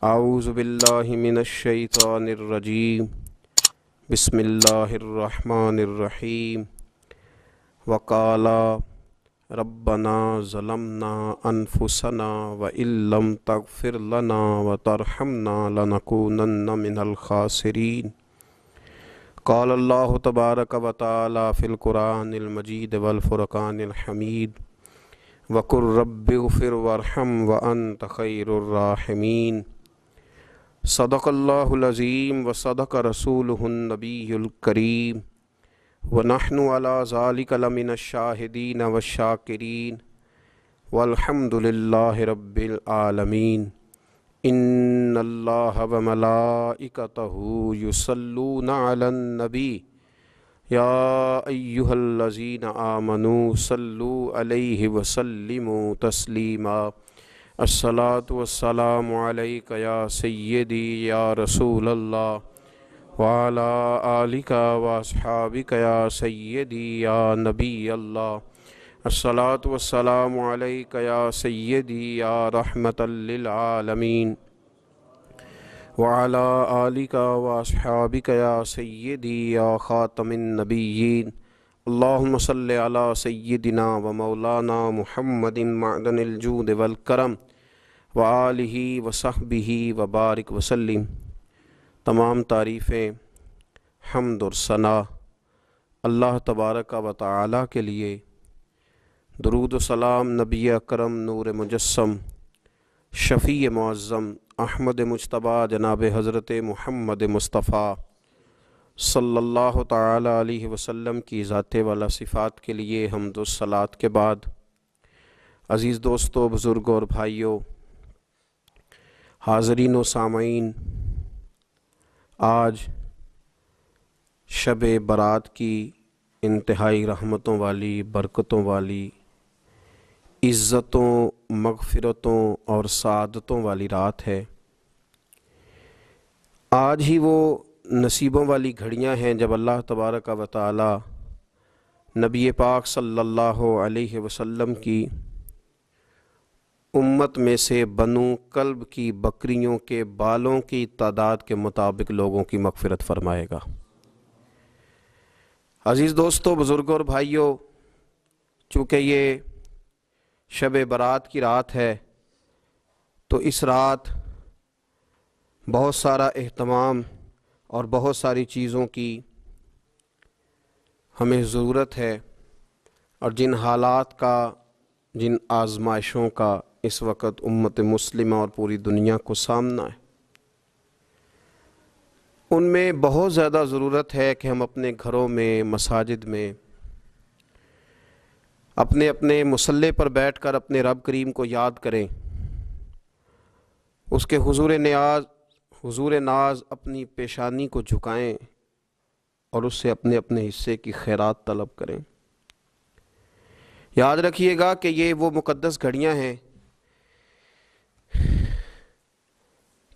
اعوذ باللہ من الشیطان الرجیم بسم اللہ الرحمن الرحیم وقالا ربنا ظلمنا انفسنا وان لم تغفر لنا وترحمنا لنکونن من الخاسرین قال اللہ تبارک و تعالی فی القرآن المجید والفرقان الحمید وقل رب اغفر وارحم وانت خیر الراحمین صدق اللہ العظیم وصدق رسولہ النبی الکریم ونحن علی ذلک لمن الشاہدین والشاکرین والحمد للہ رب العالمین ان اللہ وملائکتہ یصلون علی النبی یا ایہا الذین آمنوا صلوا علیہ وسلموا تسلیما الصلاۃ والسلام علیک یا سیدی یا رسول اللہ وعلی آلک واصحابک یا سیدی یا نبی اللہ الصلاۃ والسلام علیک یا سیدی یا رحمۃ للعالمین وعلی آلک واصحابک یا سیدی یا خاتم النبیین اللہم صلی علی سیدنا و مولانا محمد معدن الجود والکرم وآلہ وصحبہ وبارک وسلم۔ تمام تعریفیں، حمد اور ثنا اللہ تبارک و تعالی کے لیے، درود و سلام نبی اکرم نور مجسم شفیع معظم احمد مجتبیٰ جناب حضرت محمد مصطفیٰ صلی اللہ تعالی علیہ وسلم کی ذات والا صفات کے لیے حمد و صلات کے بعد، عزیز دوستو، بزرگوں اور بھائیوں، حاضرین و سامعین، آج شب برات کی انتہائی رحمتوں والی، برکتوں والی، عزتوں، مغفرتوں اور سعادتوں والی رات ہے۔ آج ہی وہ نصیبوں والی گھڑیاں ہیں جب اللہ تبارک و تعالی نبی پاک صلی اللہ علیہ وسلم کی امت میں سے بنو کلب کی بکریوں کے بالوں کی تعداد کے مطابق لوگوں کی مغفرت فرمائے گا۔ عزیز دوستو، بزرگوں اور بھائیوں، چونکہ یہ شب برات کی رات ہے تو اس رات بہت سارا اہتمام اور بہت ساری چیزوں کی ہمیں ضرورت ہے، اور جن حالات کا، جن آزمائشوں کا اس وقت امت مسلمہ اور پوری دنیا کو سامنا ہے، ان میں بہت زیادہ ضرورت ہے کہ ہم اپنے گھروں میں، مساجد میں، اپنے اپنے مصلی پر بیٹھ کر اپنے رب کریم کو یاد کریں، اس کے حضور ناز اپنی پیشانی کو جھکائیں اور اس سے اپنے اپنے حصے کی خیرات طلب کریں۔ یاد رکھیے گا کہ یہ وہ مقدس گھڑیاں ہیں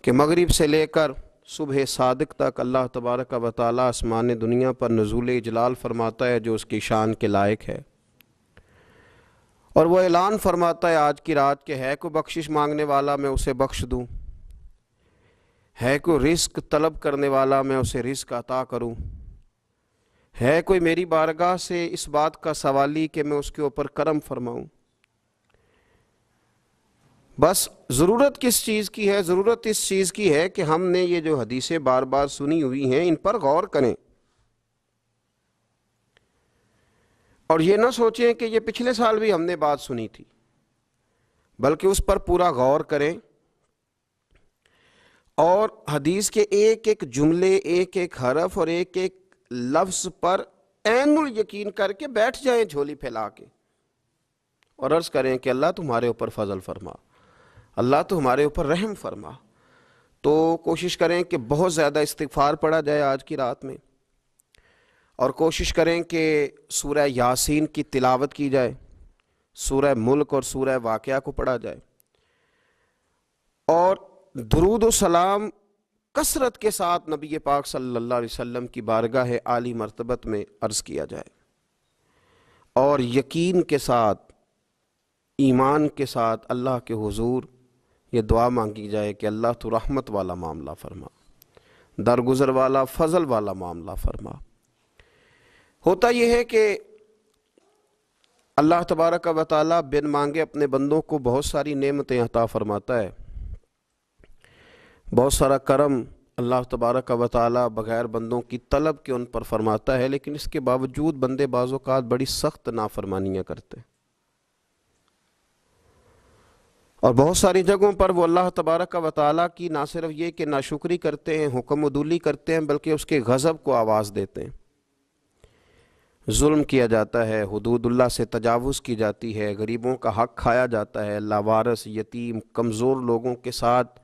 کہ مغرب سے لے کر صبح صادق تک اللہ تبارک و تعالی آسمان دنیا پر نزول اجلال فرماتا ہے جو اس کی شان کے لائق ہے، اور وہ اعلان فرماتا ہے آج کی رات کہ ہے کوئی بخشش مانگنے والا میں اسے بخش دوں، ہے کوئی رزق طلب کرنے والا میں اسے رزق عطا کروں، ہے کوئی میری بارگاہ سے اس بات کا سوالی کہ میں اس کے اوپر کرم فرماؤں۔ بس ضرورت کس چیز کی ہے؟ ضرورت اس چیز کی ہے کہ ہم نے یہ جو حدیثیں بار بار سنی ہوئی ہیں ان پر غور کریں، اور یہ نہ سوچیں کہ یہ پچھلے سال بھی ہم نے بات سنی تھی، بلکہ اس پر پورا غور کریں اور حدیث کے ایک ایک جملے، ایک ایک حرف اور ایک ایک لفظ پر عین الیقین کر کے بیٹھ جائیں جھولی پھیلا کے، اور عرض کریں کہ اللہ تمہارے اوپر فضل فرما، اللہ تمہارے اوپر رحم فرما۔ تو کوشش کریں کہ بہت زیادہ استغفار پڑھا جائے آج کی رات میں، اور کوشش کریں کہ سورہ یاسین کی تلاوت کی جائے، سورہ ملک اور سورہ واقعہ کو پڑھا جائے، اور درود و سلام کثرت کے ساتھ نبی پاک صلی اللہ علیہ وسلم کی بارگاہ عالی مرتبت میں عرض کیا جائے، اور یقین کے ساتھ، ایمان کے ساتھ اللہ کے حضور یہ دعا مانگی جائے کہ اللہ تو رحمت والا معاملہ فرما، درگزر والا، فضل والا معاملہ فرما۔ ہوتا یہ ہے کہ اللہ تبارک و تعالیٰ بن مانگے اپنے بندوں کو بہت ساری نعمتیں عطا فرماتا ہے، بہت سارا کرم اللہ تبارک و تعالیٰ بغیر بندوں کی طلب کے ان پر فرماتا ہے، لیکن اس کے باوجود بندے بعض اوقات بڑی سخت نافرمانیاں کرتے ہیں، اور بہت ساری جگہوں پر وہ اللہ تبارک و تعالیٰ کی نہ صرف یہ کہ ناشکری کرتے ہیں، حکم عدولی کرتے ہیں، بلکہ اس کے غضب کو آواز دیتے ہیں۔ ظلم کیا جاتا ہے، حدود اللہ سے تجاوز کی جاتی ہے، غریبوں کا حق کھایا جاتا ہے، لاوارث، یتیم، کمزور لوگوں کے ساتھ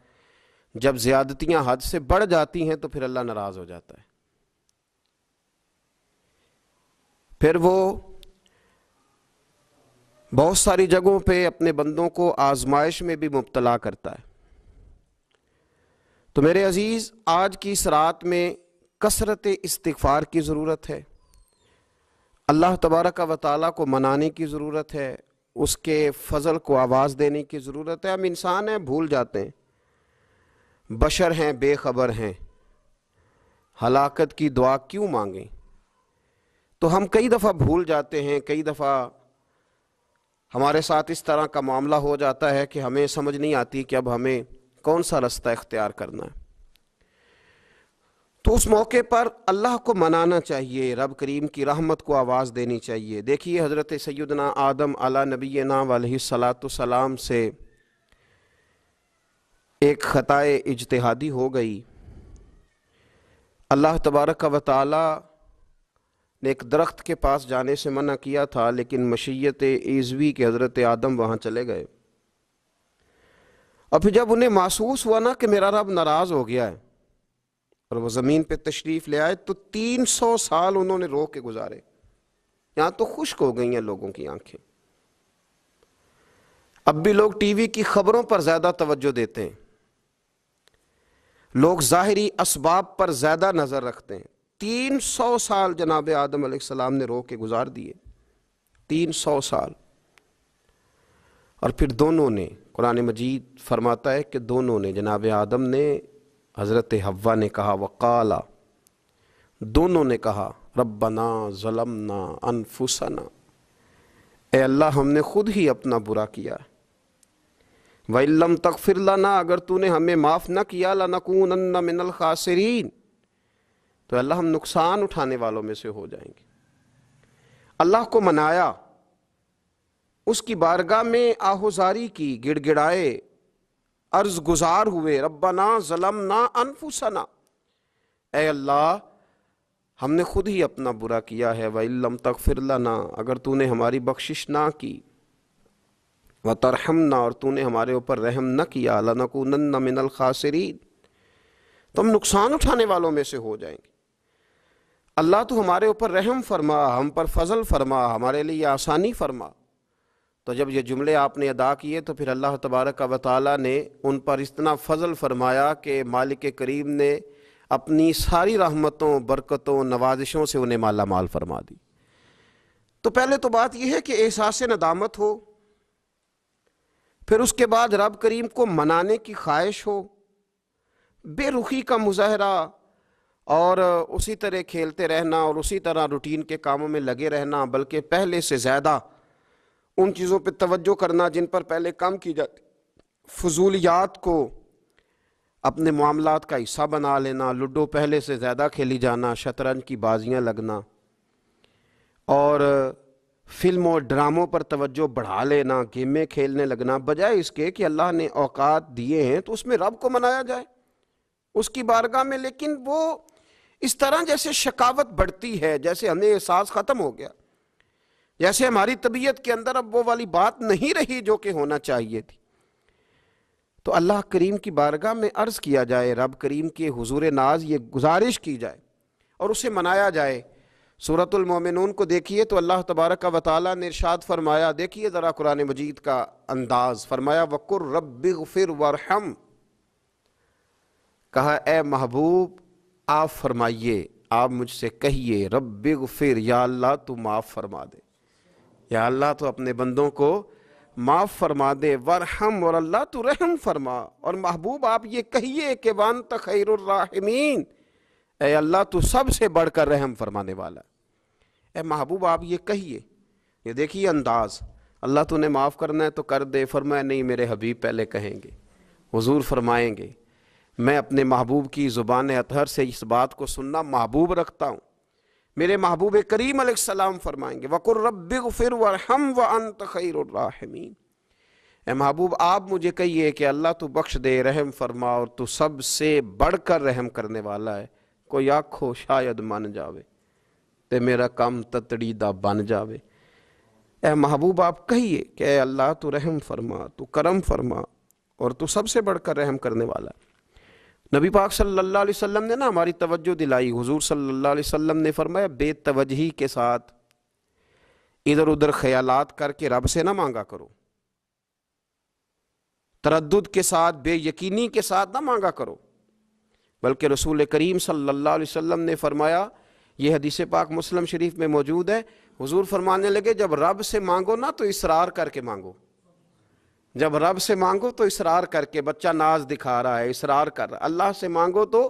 جب زیادتیاں حد سے بڑھ جاتی ہیں تو پھر اللہ ناراض ہو جاتا ہے، پھر وہ بہت ساری جگہوں پہ اپنے بندوں کو آزمائش میں بھی مبتلا کرتا ہے۔ تو میرے عزیز، آج کی اس رات میں کثرت استغفار کی ضرورت ہے، اللہ تبارک و تعالیٰ کو منانے کی ضرورت ہے، اس کے فضل کو آواز دینے کی ضرورت ہے۔ ہم انسان ہیں، بھول جاتے ہیں، بشر ہیں، بے خبر ہیں، ہلاکت کی دعا کیوں مانگیں؟ تو ہم کئی دفعہ بھول جاتے ہیں، کئی دفعہ ہمارے ساتھ اس طرح کا معاملہ ہو جاتا ہے کہ ہمیں سمجھ نہیں آتی کہ اب ہمیں کون سا رستہ اختیار کرنا ہے۔ تو اس موقع پر اللہ کو منانا چاہیے، رب کریم کی رحمت کو آواز دینی چاہیے۔ دیکھیے حضرت سیدنا آدم علی نبینا علیہ الصلاۃ والسلام سے ایک خطائے اجتہادی ہو گئی، اللہ تبارک و تعالی نے ایک درخت کے پاس جانے سے منع کیا تھا، لیکن مشیت ایزوی کے حضرت آدم وہاں چلے گئے، اور پھر جب انہیں محسوس ہوا نا کہ میرا رب ناراض ہو گیا ہے اور وہ زمین پہ تشریف لے آئے، تو 300 سال انہوں نے رو کے گزارے، یہاں تو خشک ہو گئی ہیں لوگوں کی آنکھیں۔ اب بھی لوگ ٹی وی کی خبروں پر زیادہ توجہ دیتے ہیں، لوگ ظاہری اسباب پر زیادہ نظر رکھتے ہیں۔ 300 سال جناب آدم علیہ السلام نے رو کے گزار دیے، 300 سال، اور پھر دونوں نے، قرآن مجید فرماتا ہے کہ دونوں نے، جناب آدم نے، حضرت حوا نے کہا، وقالا، دونوں نے کہا، ربنا ظلمنا انفسنا، اے اللہ ہم نے خود ہی اپنا برا کیا ہے، وَإِن لَّمْ تَغْفِرْ لَنَا، اگر تو نے ہمیں معاف نہ کیا، لَنَكُونَنَّ مِنَ الْخَاسِرِينَ، تو اللہ ہم نقصان اٹھانے والوں میں سے ہو جائیں گے۔ اللہ کو منایا، اس کی بارگاہ میں آہوزاری کی، گڑ گڑائے، عرض گزار ہوئے، ربنا ظلمنا انفسنا، اے اللہ ہم نے خود ہی اپنا برا کیا ہے، وَإِن لَّمْ تَغْفِرْ لَنَا، اگر تو نے ہماری بخشش نہ کی، وَتَرْحَمْنَا، اور تو نے ہمارے اوپر رحم نہ کیا، لَنَكُونَنَّ مِنَ الْخَاسِرِينَ، تو ہم نقصان اٹھانے والوں میں سے ہو جائیں گے۔ اللہ تو ہمارے اوپر رحم فرما، ہم پر فضل فرما، ہمارے لیے آسانی فرما۔ تو جب یہ جملے آپ نے ادا کیے تو پھر اللہ تبارک و تعالیٰ نے ان پر اتنا فضل فرمایا کہ مالک کریم نے اپنی ساری رحمتوں، برکتوں، نوازشوں سے انہیں مالا مال فرما دی۔ تو پہلے تو بات یہ ہے کہ احساس ندامت ہو، پھر اس کے بعد رب کریم کو منانے کی خواہش ہو، بے رخی کا مظاہرہ، اور اسی طرح کھیلتے رہنا اور اسی طرح روٹین کے کاموں میں لگے رہنا، بلکہ پہلے سے زیادہ ان چیزوں پہ توجہ کرنا جن پر پہلے کام کی جاتی، فضولیات کو اپنے معاملات کا حصہ بنا لینا، لوڈو پہلے سے زیادہ کھیلی جانا، شطرنج کی بازیاں لگنا، اور فلم اور ڈراموں پر توجہ بڑھا لینا، گیمیں کھیلنے لگنا، بجائے اس کے کہ اللہ نے اوقات دیے ہیں تو اس میں رب کو منایا جائے اس کی بارگاہ میں۔ لیکن وہ اس طرح جیسے شکاوت بڑھتی ہے، جیسے ہمیں احساس ختم ہو گیا، جیسے ہماری طبیعت کے اندر اب وہ والی بات نہیں رہی جو کہ ہونا چاہیے تھی۔ تو اللہ کریم کی بارگاہ میں عرض کیا جائے، رب کریم کے حضور ناز یہ گزارش کی جائے اور اسے منایا جائے۔ سورۃ المومنون کو دیکھیے تو اللہ تبارک و تعالیٰ نے ارشاد فرمایا، دیکھیے ذرا قرآن مجید کا انداز، فرمایا وَقُلْ رَبِّ اغْفِرْ وَارْحَمْ، کہا اے محبوب آپ فرمائیے، آپ مجھ سے کہیے، رب اغفر، یا اللہ تو معاف فرما دے، یا اللہ تو اپنے بندوں کو معاف فرما دے، ورحم، اور اللہ تو رحم فرما۔ اور محبوب آپ یہ کہیے کہ وانت خیر الراحمین، اے اللہ تو سب سے بڑھ کر رحم فرمانے والا۔ اے محبوب آپ یہ کہیے، یہ دیکھیے انداز، اللہ تو نے معاف کرنا ہے تو کر دے، فرمایا نہیں میرے حبیب پہلے کہیں گے۔ حضور فرمائیں گے میں اپنے محبوب کی زبان اطہر سے اس بات کو سننا محبوب رکھتا ہوں۔ میرے محبوب کریم علیہ السلام فرمائیں گے وَقُلْ رَبِّ اغْفِرْ وَارْحَمْ وَأَنْتَ خَيْرُ الرَّاحِمِينَ، اے محبوب آپ مجھے کہیے کہ اللہ تو بخش دے، رحم فرما، اور تو سب سے بڑھ کر رحم کرنے والا ہے۔ کوئی آکھو شاید من جاوے تے میرا کام تتڑی دا بن جاوے۔ اے محبوب آپ کہیے کہ اے اللہ تو رحم فرما، تو کرم فرما، اور تو سب سے بڑھ کر رحم کرنے والا ہے۔ نبی پاک صلی اللہ علیہ وسلم نے ہماری توجہ دلائی۔ حضور صلی اللہ علیہ وسلم نے فرمایا بے توجہی کے ساتھ ادھر ادھر خیالات کر کے رب سے نہ مانگا کرو، تردد کے ساتھ، بے یقینی کے ساتھ نہ مانگا کرو، بلکہ رسول کریم صلی اللہ علیہ وسلم نے فرمایا، یہ حدیث پاک مسلم شریف میں موجود ہے، حضور فرمانے لگے جب رب سے مانگو نا تو اصرار کر کے مانگو۔ جب رب سے مانگو تو اصرار کر کے، بچہ ناز دکھا رہا ہے اصرار کر رہا ہے، اللہ سے مانگو تو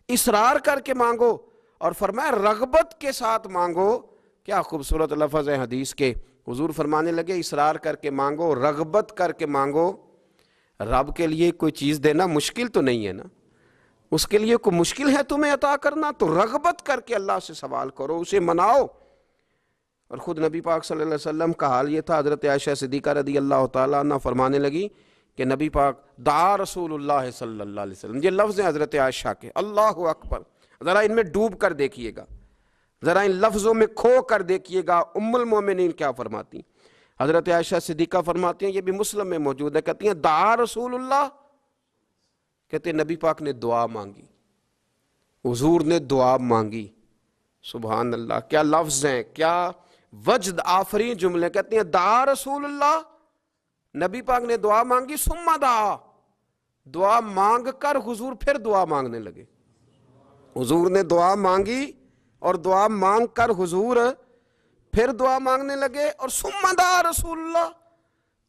اصرار کر کے مانگو، اور فرمایا رغبت کے ساتھ مانگو۔ کیا خوبصورت لفظ ہے حدیث کے۔ حضور فرمانے لگے اصرار کر کے مانگو، رغبت کر کے مانگو۔ رب کے لیے کوئی چیز دینا مشکل تو نہیں ہے نا، اس کے لیے کوئی مشکل ہے تمہیں عطا کرنا؟ تو رغبت کر کے اللہ سے سوال کرو، اسے مناؤ۔ اور خود نبی پاک صلی اللہ علیہ وسلم کا حال یہ تھا، حضرت عائشہ صدیقہ رضی اللہ تعالیٰ عنہ فرمانے لگی کہ نبی پاک دعا رسول اللہ صلی اللہ علیہ وسلم، یہ لفظ ہیں حضرت عائشہ کے، اللہ اکبر، ذرا ان میں ڈوب کر دیکھیے گا، ذرا ان لفظوں میں کھو کر دیکھیے گا ام المومنین کیا فرماتی۔ حضرت عائشہ صدیقہ فرماتی ہیں، یہ بھی مسلم میں موجود ہے، کہتی ہیں دعا رسول اللہ، کہتے ہیں نبی پاک نے دعا مانگی، حضور نے دعا مانگی۔ سبحان اللہ، کیا لفظ ہیں، کیا وجد آفرین جملے۔ کہتے ہیں دعا رسول اللہ، نبی پاک نے دعا مانگی، ثم دعا، دعا مانگ کر حضور پھر دعا مانگنے لگے۔ حضور نے دعا مانگی اور دعا مانگ کر حضور پھر دعا مانگنے لگے، اور ثم دعا رسول اللہ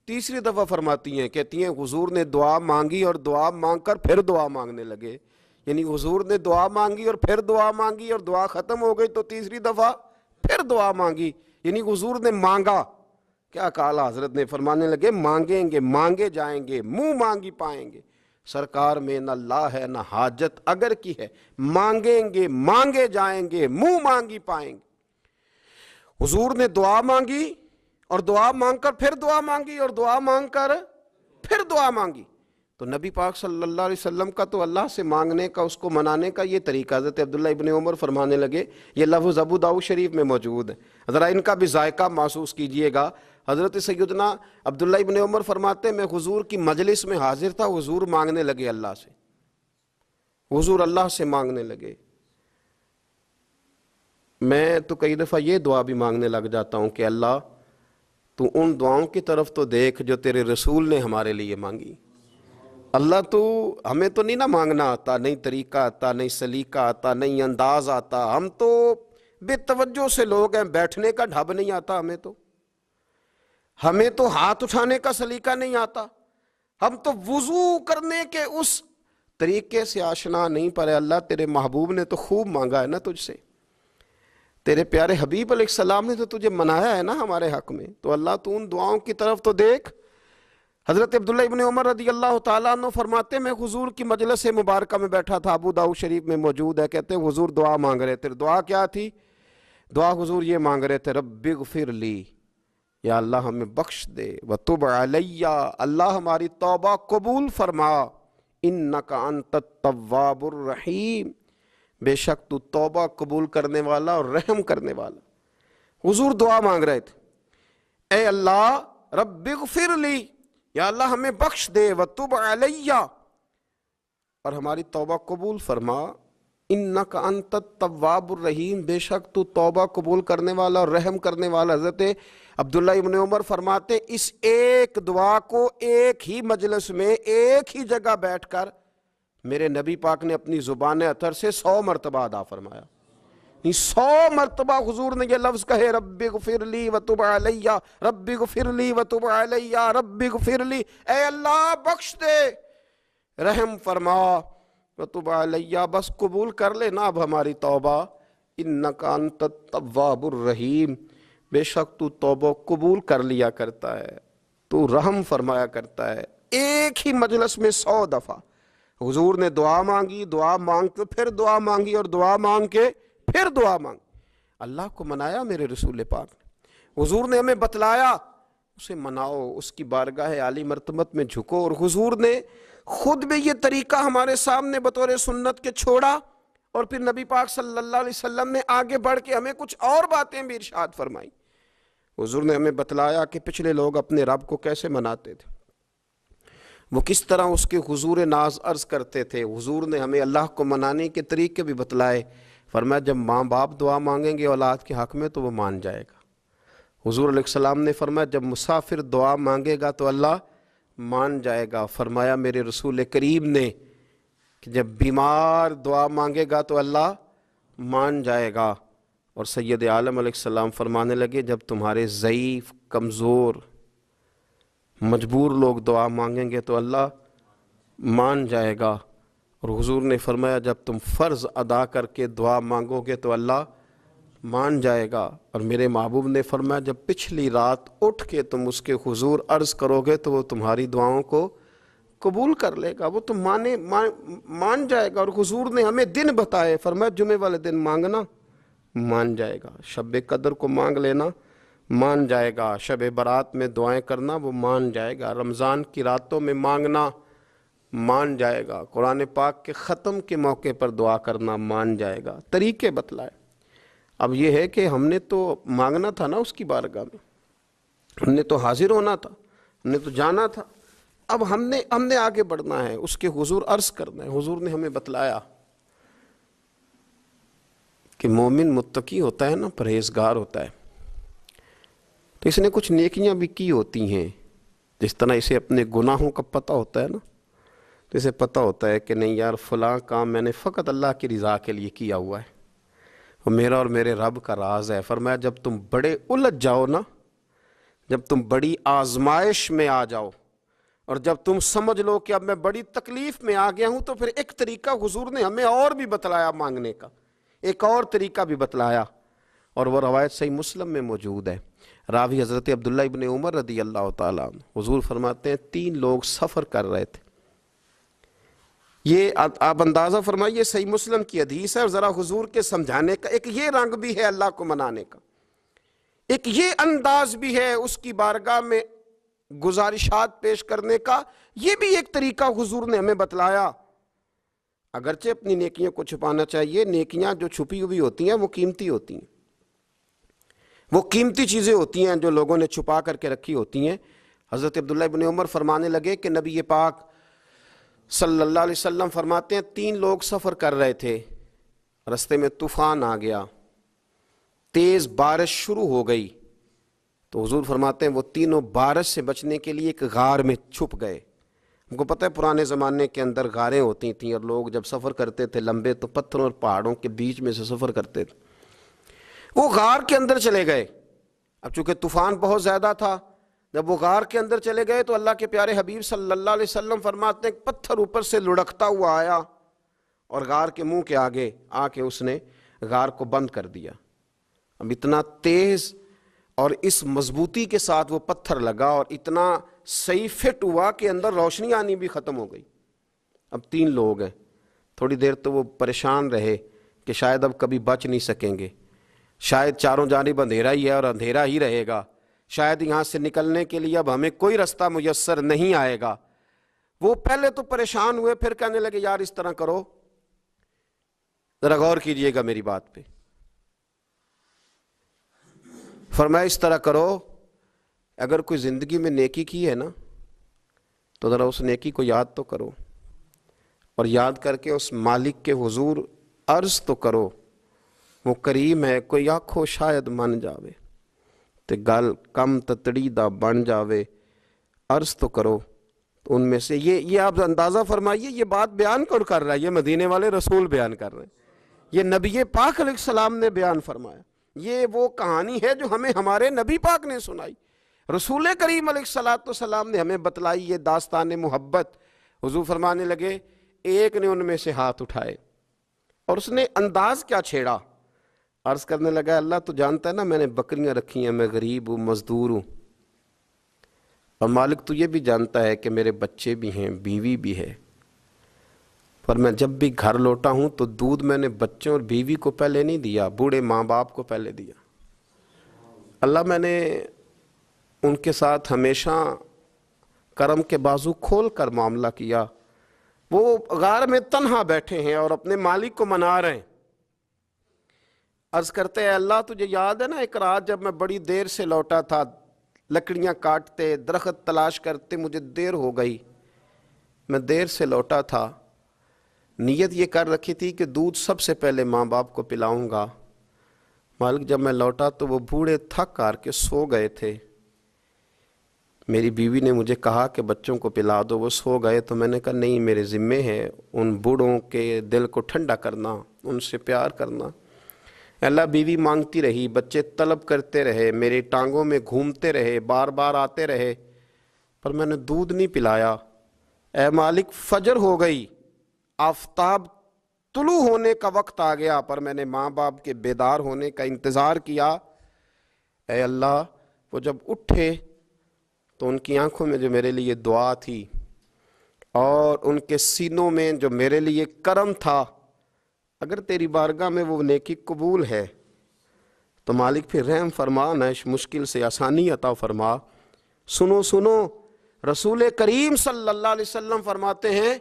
تیسری دفعہ فرماتی ہیں، کہتی ہیں حضور نے دعا مانگی اور دعا مانگ کر پھر دعا مانگنے لگے، یعنی حضور نے دعا مانگی اور پھر دعا مانگی، اور دعا ختم ہو گئی تو تیسری دفعہ پھر دعا مانگی، یعنی حضور نے مانگا۔ کیا کہا حضرت نے، فرمانے لگے مانگیں گے مانگے جائیں گے، منہ مانگی پائیں گے، سرکار میں نہ لا ہے نہ حاجت اگر کی ہے، مانگیں گے مانگے جائیں گے، منہ مانگی پائیں گے۔ حضور نے دعا مانگی اور دعا مانگ کر پھر دعا مانگی، اور دعا مانگ کر پھر دعا مانگی۔ تو نبی پاک صلی اللہ علیہ وسلم کا تو اللہ سے مانگنے کا، اس کو منانے کا یہ طریقہ۔ حضرت عبداللہ ابن عمر فرمانے لگے، یہ لفظ ابو داؤد شریف میں موجود ہے، ذرا ان کا بھی ذائقہ محسوس کیجئے گا۔ حضرت سیدنا عبداللہ ابن عمر فرماتے ہیں میں حضور کی مجلس میں حاضر تھا، حضور مانگنے لگے اللہ سے، حضور اللہ سے مانگنے لگے۔ میں تو کئی دفعہ یہ دعا بھی مانگنے لگ جاتا ہوں کہ اللہ تو ان دعاؤں کی طرف تو دیکھ جو تیرے رسول نے ہمارے لیے مانگی۔ اللہ تو ہمیں تو نہیں نہ مانگنا آتا، نہیں طریقہ آتا، نہیں سلیقہ آتا، نہیں انداز آتا، ہم تو بے توجہ سے لوگ ہیں، بیٹھنے کا ڈھب نہیں آتا ہمیں تو ہاتھ اٹھانے کا سلیقہ نہیں آتا، ہم تو وضو کرنے کے اس طریقے سے آشنا نہیں، پر اللہ تیرے محبوب نے تو خوب مانگا ہے نا تجھ سے، تیرے پیارے حبیب علیہ السلام نے تو تجھے منایا ہے نا ہمارے حق میں، تو اللہ تو ان دعاؤں کی طرف تو دیکھ۔ حضرت عبداللہ ابن عمر رضی اللہ تعالیٰ عنہ فرماتے میں حضور کی مجلس مبارکہ میں بیٹھا تھا، ابو داؤد شریف میں موجود ہے، کہتے ہیں حضور دعا مانگ رہے تھے۔ دعا کیا تھی؟ دعا حضور یہ مانگ رہے تھے، رب اغفر لی، یا اللہ ہمیں بخش دے، وتب علی، اللہ ہماری توبہ قبول فرما، انک انت التواب الرحیم، بے شک تو توبہ قبول کرنے والا اور رحم کرنے والا۔ حضور دعا مانگ رہے تھے، اے اللہ رب اغفر لی، یا اللہ ہمیں بخش دے، وتب علی، اور ہماری توبہ قبول فرما، انک انت التواب الرحیم، بے شک تو توبہ قبول کرنے والا اور رحم کرنے والا۔ حضرت عبداللہ ابن عمر فرماتے اس ایک دعا کو ایک ہی مجلس میں ایک ہی جگہ بیٹھ کر میرے نبی پاک نے اپنی زبان اطہر سے 100 مرتبہ ادا فرمایا، 100 مرتبہ حضور نے یہ لفظ کہے رب اغفر لی وتب علیہ، رب اغفر لی وتب علیہ، رب اغفر لی، اے اللہ بخش دے، رحم فرما، وتب علیہ، بس قبول کر لے نا اب ہماری توبہ، انک انت التواب الرحیم، بے شک تو توبہ قبول کر لیا کرتا ہے، تو رحم فرمایا کرتا ہے۔ ایک ہی مجلس میں 100 دفعہ حضور نے دعا مانگی، دعا مانگ کے پھر دعا مانگی، اور دعا مانگ کے پھر دعا مانگی۔ اللہ کو منایا میرے رسول پاک نے، حضور نے ہمیں بتلایا، اسے مناؤ، اس کی بارگاہ عالی مرتبت میں جھکو، اور حضور نے خود بھی یہ طریقہ ہمارے سامنے بطور سنت کے چھوڑا، اور پھر نبی پاک صلی اللہ علیہ وسلم نے آگے بڑھ کے ہمیں کچھ اور باتیں بھی ارشاد فرمائی۔ حضور نے ہمیں بتلایا کہ پچھلے لوگ اپنے رب کو کیسے مناتے تھے، وہ کس طرح اس کے حضور ناز عرض کرتے تھے۔ حضور نے ہمیں اللہ کو منانے کے طریقے بھی بتلائے، فرمایا جب ماں باپ دعا مانگیں گے اولاد کے حق میں تو وہ مان جائے گا۔ حضور علیہ السلام نے فرمایا جب مسافر دعا مانگے گا تو اللہ مان جائے گا۔ فرمایا میرے رسول کریم نے کہ جب بیمار دعا مانگے گا تو اللہ مان جائے گا۔ اور سید عالم علیہ السلام فرمانے لگے جب تمہارے ضعیف، کمزور، مجبور لوگ دعا مانگیں گے تو اللہ مان جائے گا۔ اور حضور نے فرمایا جب تم فرض ادا کر کے دعا مانگو گے تو اللہ مان جائے گا۔ اور میرے محبوب نے فرمایا جب پچھلی رات اٹھ کے تم اس کے حضور عرض کرو گے تو وہ تمہاری دعاؤں کو قبول کر لے گا، وہ تم مان جائے گا۔ اور حضور نے ہمیں دن بتائے، فرمایا جمعے والے دن مانگنا مان جائے گا، شب قدر کو مانگ لینا مان جائے گا، شب برات میں دعائیں کرنا وہ مان جائے گا، رمضان کی راتوں میں مانگنا مان جائے گا، قرآن پاک کے ختم کے موقع پر دعا کرنا مان جائے گا۔ طریقے بتلائے۔ اب یہ ہے کہ ہم نے تو مانگنا تھا نا اس کی بارگاہ میں، ہم نے تو حاضر ہونا تھا، ہم نے تو جانا تھا، اب ہم نے آگے بڑھنا ہے، اس کے حضور عرض کرنا ہے۔ حضور نے ہمیں بتلایا کہ مومن متقی ہوتا ہے نا، پرہیزگار ہوتا ہے، تو اس نے کچھ نیکیاں بھی کی ہوتی ہیں، جس طرح اسے اپنے گناہوں کا پتہ ہوتا ہے نا، تو اسے پتہ ہوتا ہے کہ نہیں یار فلاں کام میں نے فقط اللہ کی رضا کے لیے کیا ہوا ہے، وہ میرا اور میرے رب کا راز ہے۔ فرمایا جب تم بڑے الجھ جاؤ نا، جب تم بڑی آزمائش میں آ جاؤ، اور جب تم سمجھ لو کہ اب میں بڑی تکلیف میں آ گیا ہوں، تو پھر ایک طریقہ حضور نے ہمیں اور بھی بتلایا مانگنے کا، ایک اور طریقہ بھی بتلایا، اور وہ روایت صحیح مسلم میں موجود ہے۔ راوی حضرت عبداللہ ابن عمر رضی اللہ تعالیٰ عنہ، حضور فرماتے ہیں 3 لوگ سفر کر رہے تھے، یہ آپ اندازہ فرمائیے صحیح مسلم کی حدیث ہے، اور ذرا حضور کے سمجھانے کا ایک یہ رنگ بھی ہے اللہ کو منانے کا، ایک یہ انداز بھی ہے اس کی بارگاہ میں گزارشات پیش کرنے کا، یہ بھی ایک طریقہ حضور نے ہمیں بتلایا۔ اگرچہ اپنی نیکیوں کو چھپانا چاہیے، نیکیاں جو چھپی ہوئی ہوتی ہیں وہ قیمتی ہوتی ہیں، وہ قیمتی چیزیں ہوتی ہیں جو لوگوں نے چھپا کر کے رکھی ہوتی ہیں۔ حضرت عبداللہ ابن عمر فرمانے لگے کہ نبی پاک صلی اللہ علیہ وسلم فرماتے ہیں 3 لوگ سفر کر رہے تھے، رستے میں طوفان آ گیا، تیز بارش شروع ہو گئی، تو حضور فرماتے ہیں وہ تینوں بارش سے بچنے کے لیے ایک غار میں چھپ گئے۔ ہم کو پتہ ہے پرانے زمانے کے اندر غاریں ہوتی تھیں، اور لوگ جب سفر کرتے تھے لمبے تو پتھروں اور پہاڑوں کے بیچ میں سے سفر کرتے تھے، وہ غار کے اندر چلے گئے۔ اب چونکہ طوفان بہت زیادہ تھا، جب وہ غار کے اندر چلے گئے تو اللہ کے پیارے حبیب صلی اللہ علیہ وسلم فرماتے ہیں پتھر اوپر سے لڑکتا ہوا آیا اور غار کے منہ کے آگے آ کے اس نے غار کو بند کر دیا۔ اب اتنا تیز اور اس مضبوطی کے ساتھ وہ پتھر لگا اور اتنا صحیح فٹ ہوا کہ اندر روشنی آنی بھی ختم ہو گئی۔ اب 3 لوگ ہیں، تھوڑی دیر تو وہ پریشان رہے کہ شاید اب کبھی بچ نہیں سکیں گے، شاید چاروں جانب اندھیرا ہی ہے اور اندھیرا ہی رہے گا، شاید یہاں سے نکلنے کے لیے اب ہمیں کوئی رستہ میسر نہیں آئے گا۔ وہ پہلے تو پریشان ہوئے، پھر کہنے لگے یار اس طرح کرو، ذرا غور کیجئے گا میری بات پہ۔ فرمایا اس طرح کرو، اگر کوئی زندگی میں نیکی کی ہے نا تو ذرا اس نیکی کو یاد تو کرو، اور یاد کر کے اس مالک کے حضور عرض تو کرو، وہ کریم ہے، کوئی آنکھو شاید من جاوے تے گل کم تتڑی دا بن جاوے، عرض تو کرو۔ تو ان میں سے یہ آپ اندازہ فرمائیے، یہ بات بیان کر رہا ہے، یہ مدینے والے رسول بیان کر رہے ہیں، یہ نبی پاک علیہ السلام نے بیان فرمایا، یہ وہ کہانی ہے جو ہمیں ہمارے نبی پاک نے سنائی، رسول کریم علیہ السلام نے ہمیں بتلائی، یہ داستان محبت۔ حضور فرمانے لگے ایک نے ان میں سے ہاتھ اٹھائے اور اس نے انداز کیا چھیڑا، عرض کرنے لگا اللہ تو جانتا ہے نا میں نے بکریاں رکھی ہیں، میں غریب ہوں، مزدور ہوں، اور مالک تو یہ بھی جانتا ہے کہ میرے بچے بھی ہیں، بیوی بھی ہے، پر میں جب بھی گھر لوٹا ہوں تو دودھ میں نے بچوں اور بیوی کو پہلے نہیں دیا، بوڑھے ماں باپ کو پہلے دیا۔ اللہ میں نے ان کے ساتھ ہمیشہ کرم کے بازو کھول کر معاملہ کیا، وہ غار میں تنہا بیٹھے ہیں اور اپنے مالک کو منا رہے ہیں۔ عرض کرتے ہیں اللہ تجھے یاد ہے نا ایک رات جب میں بڑی دیر سے لوٹا تھا، لکڑیاں کاٹتے، درخت تلاش کرتے، مجھے دیر ہو گئی، میں دیر سے لوٹا تھا، نیت یہ کر رکھی تھی کہ دودھ سب سے پہلے ماں باپ کو پلاؤں گا، مالک جب میں لوٹا تو وہ بوڑھے تھک کر کے سو گئے تھے، میری بیوی نے مجھے کہا کہ بچوں کو پلا دو، وہ سو گئے، تو میں نے کہا نہیں میرے ذمے ہے ان بوڑھوں کے دل کو ٹھنڈا کرنا، ان سے پیار کرنا۔ اللہ بیوی مانگتی رہی، بچے طلب کرتے رہے، میری ٹانگوں میں گھومتے رہے، بار بار آتے رہے، پر میں نے دودھ نہیں پلایا۔ اے مالک فجر ہو گئی، آفتاب طلوع ہونے کا وقت آ گیا، پر میں نے ماں باپ کے بیدار ہونے کا انتظار کیا۔ اے اللہ وہ جب اٹھے تو ان کی آنکھوں میں جو میرے لیے دعا تھی اور ان کے سینوں میں جو میرے لیے کرم تھا، اگر تیری بارگاہ میں وہ نیکی قبول ہے تو مالک پھر رحم فرما، نہ اس مشکل سے آسانی عطا فرما۔ سنو سنو، رسول کریم صلی اللہ علیہ وسلم فرماتے ہیں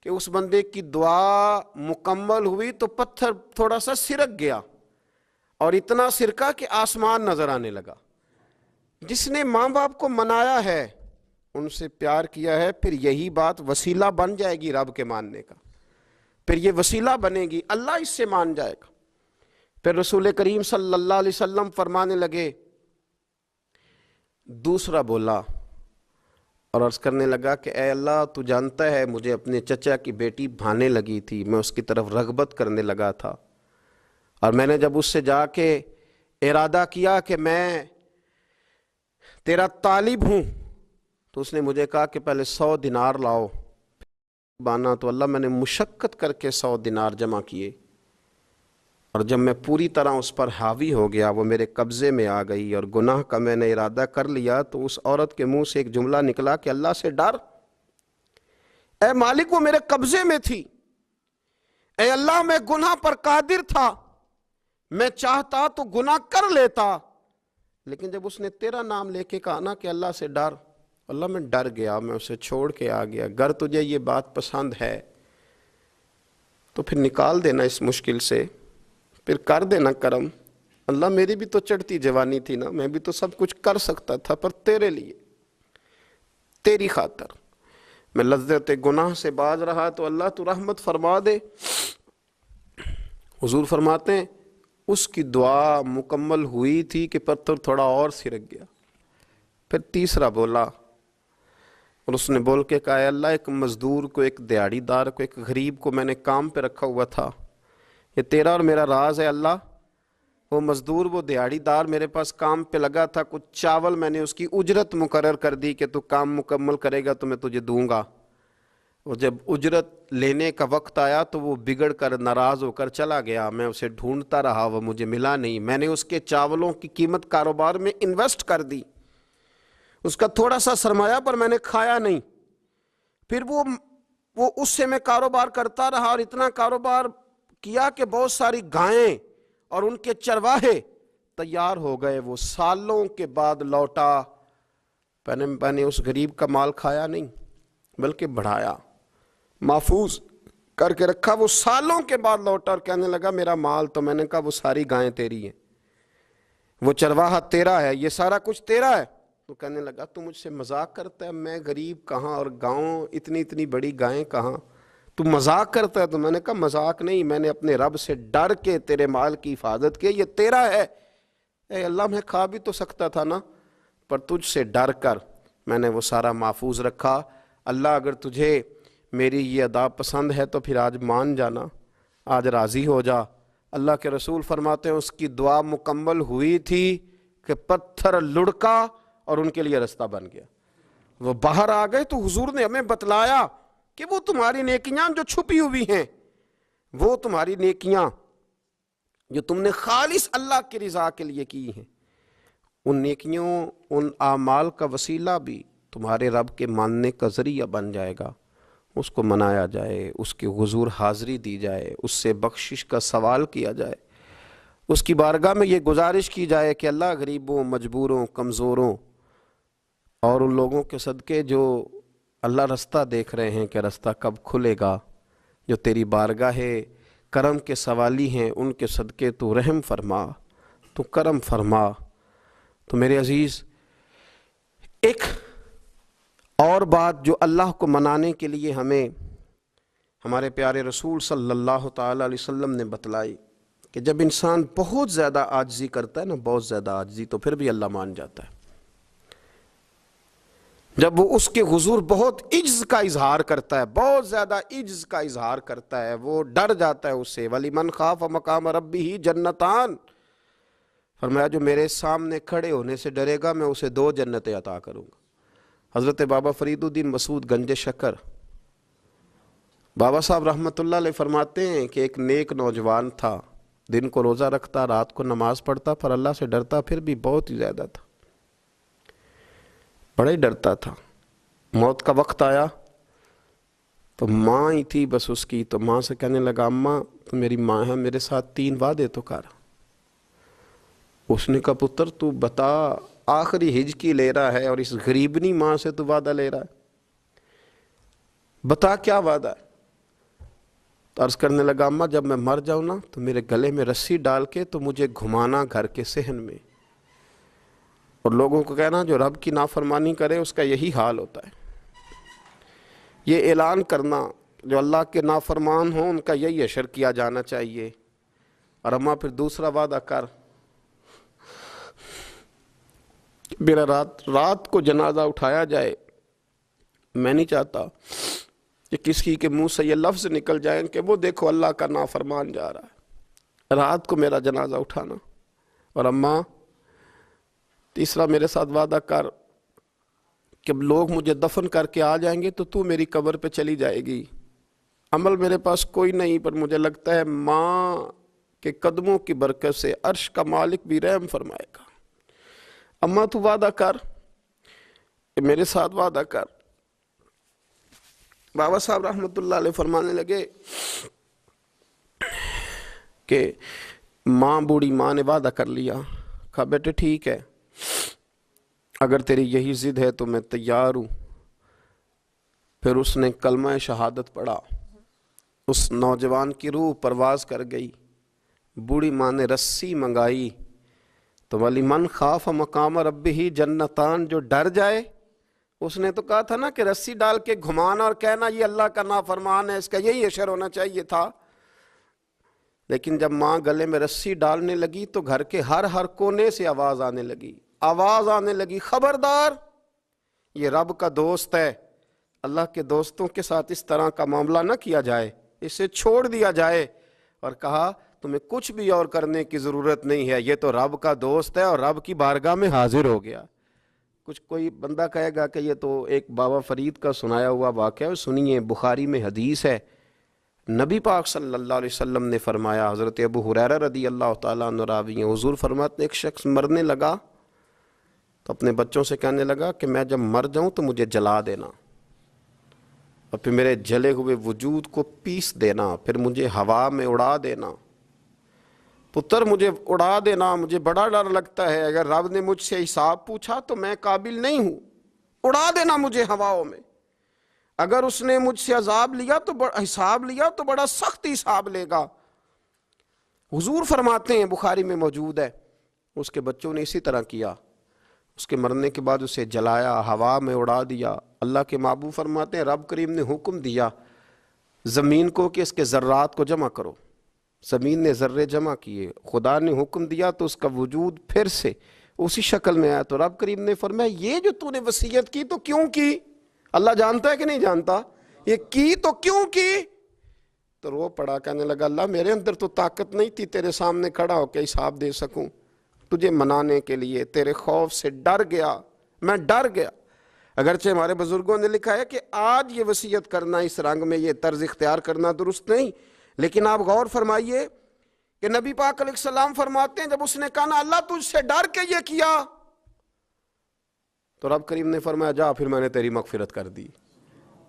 کہ اس بندے کی دعا مکمل ہوئی تو پتھر تھوڑا سا سرک گیا، اور اتنا سرکا کہ آسمان نظر آنے لگا۔ جس نے ماں باپ کو منایا ہے، ان سے پیار کیا ہے، پھر یہی بات وسیلہ بن جائے گی رب کے ماننے کا، پھر یہ وسیلہ بنے گی، اللہ اس سے مان جائے گا۔ پھر رسول کریم صلی اللہ علیہ وسلم فرمانے لگے، دوسرا بولا اور عرض کرنے لگا کہ اے اللہ تو جانتا ہے مجھے اپنے چچا کی بیٹی بھانے لگی تھی، میں اس کی طرف رغبت کرنے لگا تھا، اور میں نے جب اس سے جا کے ارادہ کیا کہ میں تیرا طالب ہوں، تو اس نے مجھے کہا کہ پہلے 100 دینار لاؤ بانا، تو اللہ میں نے مشقت کر کے 100 دینار جمع کیے، اور جب میں پوری طرح اس پر حاوی ہو گیا، وہ میرے قبضے میں آ گئی اور گناہ کا میں نے ارادہ کر لیا، تو اس عورت کے منہ سے ایک جملہ نکلا کہ اللہ سے ڈر، اے مالک وہ میرے قبضے میں تھی، اے اللہ میں گناہ پر قادر تھا، میں چاہتا تو گناہ کر لیتا، لیکن جب اس نے تیرا نام لے کے کہا نا کہ اللہ سے ڈر، اللہ میں ڈر گیا، میں اسے چھوڑ کے آ گیا۔ اگر تجھے یہ بات پسند ہے تو پھر نکال دینا اس مشکل سے، پھر کر دینا کرم۔ اللہ میری بھی تو چڑھتی جوانی تھی نا، میں بھی تو سب کچھ کر سکتا تھا، پر تیرے لیے، تیری خاطر میں لذت گناہ سے باز رہا، تو اللہ تو رحمت فرما دے۔ حضور فرماتے ہیں اس کی دعا مکمل ہوئی تھی کہ پتھر تھوڑا اور سرک گیا۔ پھر تیسرا بولا اور اس نے بول کے کہا اے اللہ ایک مزدور کو، ایک دیہڑی دار کو، ایک غریب کو میں نے کام پہ رکھا ہوا تھا، یہ تیرا اور میرا راز ہے اللہ۔ وہ مزدور، وہ دیہڑی دار میرے پاس کام پہ لگا تھا، کچھ چاول میں نے اس کی اجرت مقرر کر دی کہ تو کام مکمل کرے گا تو میں تجھے دوں گا، اور جب اجرت لینے کا وقت آیا تو وہ بگڑ کر ناراض ہو کر چلا گیا، میں اسے ڈھونڈتا رہا، وہ مجھے ملا نہیں، میں نے اس کے چاولوں کی قیمت کاروبار میں انویسٹ کر دی، اس کا تھوڑا سا سرمایہ پر میں نے کھایا نہیں، پھر وہ اس سے میں کاروبار کرتا رہا، اور اتنا کاروبار کیا کہ بہت ساری گائیں اور ان کے چرواہے تیار ہو گئے، وہ سالوں کے بعد لوٹا، میں نے اس غریب کا مال کھایا نہیں بلکہ بڑھایا، محفوظ کر کے رکھا، وہ سالوں کے بعد لوٹا اور کہنے لگا میرا مال، تو میں نے کہا وہ ساری گائیں تیری ہیں، وہ چرواہا تیرا ہے، یہ سارا کچھ تیرا ہے، تو کہنے لگا تو مجھ سے مذاق کرتا ہے، میں غریب کہاں اور گاؤں اتنی بڑی گائیں کہاں، تو مذاق کرتا ہے؟ تو میں نے کہا مذاق نہیں، میں نے اپنے رب سے ڈر کے تیرے مال کی حفاظت کی، یہ تیرا ہے۔ اے اللہ میں کھا بھی تو سکتا تھا نا، پر تجھ سے ڈر کر میں نے وہ سارا محفوظ رکھا۔ اللہ اگر تجھے میری یہ ادا پسند ہے تو پھر آج مان جانا، آج راضی ہو جا۔ اللہ کے رسول فرماتے ہیں اس کی دعا مکمل ہوئی تھی کہ پتھر لڑکا اور ان کے لیے رستہ بن گیا۔ وہ باہر آ گئے تو حضور نے ہمیں بتلایا کہ وہ تمہاری نیکیاں جو چھپی ہوئی ہیں، وہ تمہاری نیکیاں جو تم نے خالص اللہ کی رضا کے لیے کی ہیں، ان نیکیوں، ان اعمال کا وسیلہ بھی تمہارے رب کے ماننے کا ذریعہ بن جائے گا۔ اس کو منایا جائے، اس کے حضور حاضری دی جائے، اس سے بخشش کا سوال کیا جائے، اس کی بارگاہ میں یہ گزارش کی جائے کہ اللہ غریبوں، مجبوروں، کمزوروں اور ان لوگوں کے صدقے جو اللہ رستہ دیکھ رہے ہیں کہ رستہ کب کھلے گا، جو تیری بارگاہ کرم کے سوالی ہیں، ان کے صدقے تو رحم فرما، تو کرم فرما۔ تو میرے عزیز، ایک اور بات جو اللہ کو منانے کے لیے ہمیں ہمارے پیارے رسول صلی اللہ تعالیٰ علیہ وسلم نے بتلائی کہ جب انسان بہت زیادہ عاجزی کرتا ہے نا، بہت زیادہ عاجزی، تو پھر بھی اللہ مان جاتا ہے۔ جب وہ اس کے حضور بہت عجز کا اظہار کرتا ہے، بہت زیادہ عجز کا اظہار کرتا ہے، وہ ڈر جاتا ہے اس سے۔ وَلِمَنْ خَافَ مَقَامَ رَبِّهِ جَنَّتَانِ، فرمایا جو میرے سامنے کھڑے ہونے سے ڈرے گا میں اسے 2 جنتیں عطا کروں گا۔ حضرت بابا فرید الدین مسعود گنج شکر بابا صاحب رحمۃ اللہ علیہ فرماتے ہیں کہ ایک نیک نوجوان تھا، دن کو روزہ رکھتا، رات کو نماز پڑھتا، پر اللہ سے ڈرتا پھر بھی بہت ہی زیادہ تھا، بڑا ہی ڈرتا تھا۔ موت کا وقت آیا تو ماں ہی تھی بس اس کی، تو ماں سے کہنے لگا اماں تو میری ماں ہے، میرے ساتھ 3 وعدے تو کر۔ اس نے کہا پتر تو بتا، آخری ہج کی لے رہا ہے اور اس غریبنی ماں سے تو وعدہ لے رہا ہے، بتا کیا وعدہ ہے؟ تو عرض کرنے لگا اماں جب میں مر جاؤں نا تو میرے گلے میں رسی ڈال کے تو مجھے گھمانا گھر کے صحن میں، اور لوگوں کو کہنا جو رب کی نافرمانی کرے اس کا یہی حال ہوتا ہے۔ یہ اعلان کرنا جو اللہ کے نافرمان ہوں ان کا یہی اشر کیا جانا چاہیے۔ اور اماں پھر دوسرا وعدہ کر، میرا رات کو جنازہ اٹھایا جائے، میں نہیں چاہتا کہ کسی کے منہ سے یہ لفظ نکل جائیں کہ وہ دیکھو اللہ کا نافرمان جا رہا ہے، رات کو میرا جنازہ اٹھانا۔ اور اماں تیسرا میرے ساتھ وعدہ کر کہ لوگ مجھے دفن کر کے آ جائیں گے تو میری قبر پہ چلی جائے گی، عمل میرے پاس کوئی نہیں، پر مجھے لگتا ہے ماں کے قدموں کی برکت سے عرش کا مالک بھی رحم فرمائے گا۔ اماں تو وعدہ کر کہ میرے ساتھ وعدہ کر۔ بابا صاحب رحمۃ اللہ علیہ فرمانے لگے کہ ماں، بوڑھی ماں نے وعدہ کر لیا۔ کہا بیٹے ٹھیک ہے، اگر تیری یہی ضد ہے تو میں تیار ہوں۔ پھر اس نے کلمہ شہادت پڑھا، اس نوجوان کی روح پرواز کر گئی۔ بوڑھی ماں نے رسی منگائی تو وَلِمَنْ خَافَ مَقَامَ رَبِّهِ جَنَّتَانِ، جو ڈر جائے، اس نے تو کہا تھا نا کہ رسی ڈال کے گھمانا اور کہنا یہ اللہ کا نافرمان ہے، اس کا یہی اشر ہونا چاہیے تھا۔ لیکن جب ماں گلے میں رسی ڈالنے لگی تو گھر کے ہر کونے سے آواز آنے لگی، خبردار یہ رب کا دوست ہے، اللہ کے دوستوں کے ساتھ اس طرح کا معاملہ نہ کیا جائے، اسے چھوڑ دیا جائے۔ اور کہا تمہیں کچھ بھی اور کرنے کی ضرورت نہیں ہے، یہ تو رب کا دوست ہے اور رب کی بارگاہ میں حاضر ہو گیا۔ کچھ کوئی بندہ کہے گا کہ یہ تو ایک بابا فرید کا سنایا ہوا واقعہ ہے، سنیے، بخاری میں حدیث ہے، نبی پاک صلی اللہ علیہ وسلم نے فرمایا، حضرت ابو ہریرہ رضی اللہ تعالیٰ عنہ راوی ہیں، حضور فرماتے ایک شخص مرنے لگا تو اپنے بچوں سے کہنے لگا کہ میں جب مر جاؤں تو مجھے جلا دینا، اور پھر میرے جلے ہوئے وجود کو پیس دینا، پھر مجھے ہوا میں اڑا دینا۔ پتر مجھے اڑا دینا، مجھے بڑا ڈر لگتا ہے، اگر رب نے مجھ سے حساب پوچھا تو میں قابل نہیں ہوں، اڑا دینا مجھے ہواؤں میں۔ اگر اس نے مجھ سے عذاب لیا تو حساب لیا تو بڑا سخت حساب لے گا۔ حضور فرماتے ہیں، بخاری میں موجود ہے، اس کے بچوں نے اسی طرح کیا، اس کے مرنے کے بعد اسے جلایا، ہوا میں اڑا دیا۔ اللہ کے محبوب فرماتے ہیں رب کریم نے حکم دیا زمین کو کہ اس کے ذرات کو جمع کرو، زمین نے ذرے جمع کیے، خدا نے حکم دیا تو اس کا وجود پھر سے اسی شکل میں آیا۔ تو رب کریم نے فرمایا یہ جو تو نے وصیت کی تو کیوں کی؟ اللہ جانتا ہے کہ نہیں جانتا؟ یہ کی تو کیوں کی؟ تو رو پڑا, کہنے لگا اللہ میرے اندر تو طاقت نہیں تھی تیرے سامنے کھڑا ہو کے حساب دے سکوں, تجھے منانے کے لیے تیرے خوف سے ڈر گیا, میں ڈر گیا. اگرچہ ہمارے بزرگوں نے لکھا ہے کہ آج یہ وصیت کرنا اس رنگ میں, یہ طرز اختیار کرنا درست نہیں, لیکن آپ غور فرمائیے کہ نبی پاک علیہ السلام فرماتے ہیں جب اس نے کہا نا اللہ تجھ سے ڈر کے یہ کیا, تو رب کریم نے فرمایا جا پھر میں نے تیری مغفرت کر دی,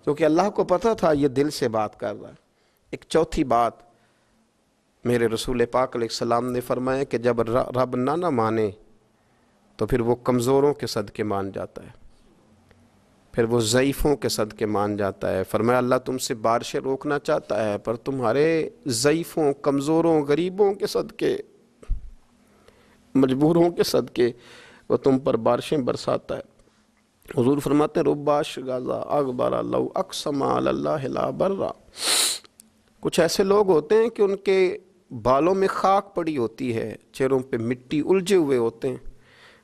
کیونکہ اللہ کو پتا تھا یہ دل سے بات کر رہا ہے. ایک چوتھی بات میرے رسول پاک علیہ السلام نے فرمایا کہ جب رب نہ مانے تو پھر وہ کمزوروں کے صدقے مان جاتا ہے, پھر وہ ضعیفوں کے صدقے مان جاتا ہے. فرمایا اللہ تم سے بارشیں روکنا چاہتا ہے پر تمہارے ضعیفوں, کمزوروں, غریبوں کے صدقے, مجبوروں کے صدقے وہ تم پر بارشیں برساتا ہے. حضور فرماتے ہیں رباش غازہ اغبر لو اقسم علی اللہ لا برا. کچھ ایسے لوگ ہوتے ہیں کہ ان کے بالوں میں خاک پڑی ہوتی ہے, چہروں پہ مٹی الجھے ہوئے ہوتے ہیں,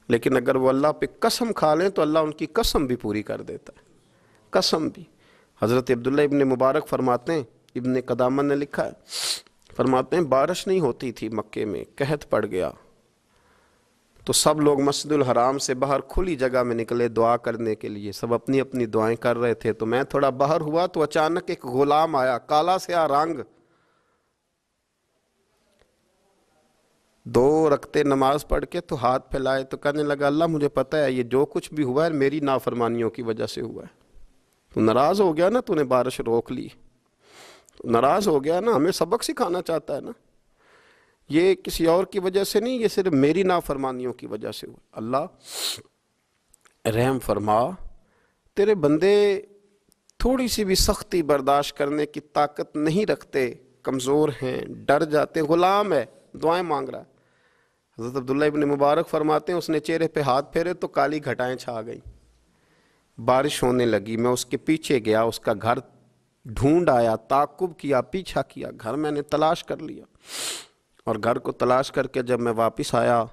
لیکن اگر وہ اللہ پہ قسم کھا لیں تو اللہ ان کی قسم بھی پوری کر دیتا ہے, قسم بھی. حضرت عبداللہ ابن مبارک فرماتے ہیں, ابن قدامہ نے لکھا ہے, فرماتے ہیں بارش نہیں ہوتی تھی مکے میں, قحط پڑ گیا تو سب لوگ مسجد الحرام سے باہر کھلی جگہ میں نکلے دعا کرنے کے لیے, سب اپنی اپنی دعائیں کر رہے تھے. تو میں تھوڑا باہر ہوا تو اچانک ایک غلام آیا, کالا سیاہ رنگ, 2 رکعتیں نماز پڑھ کے تو ہاتھ پھیلائے تو کہنے لگا اللہ مجھے پتہ ہے یہ جو کچھ بھی ہوا ہے میری نافرمانیوں کی وجہ سے ہوا ہے. تو ناراض ہو گیا نا, تو نے بارش روک لی, تو ناراض ہو گیا نا, ہمیں سبق سکھانا چاہتا ہے نا, یہ کسی اور کی وجہ سے نہیں, یہ صرف میری نافرمانیوں کی وجہ سے ہوا. اللہ رحم فرما, تیرے بندے تھوڑی سی بھی سختی برداشت کرنے کی طاقت نہیں رکھتے, کمزور ہیں, ڈر جاتے, غلام ہے, دعائیں مانگ رہا ہے. حضرت عبداللہ ابن مبارک فرماتے ہیں اس نے چہرے پہ ہاتھ پھیرے تو کالی گھٹائیں چھا گئیں, بارش ہونے لگی. میں اس کے پیچھے گیا, اس کا گھر ڈھونڈ آیا, تعقب کیا, پیچھا کیا, گھر میں نے تلاش کر لیا, اور گھر کو تلاش کر کے جب میں واپس آیا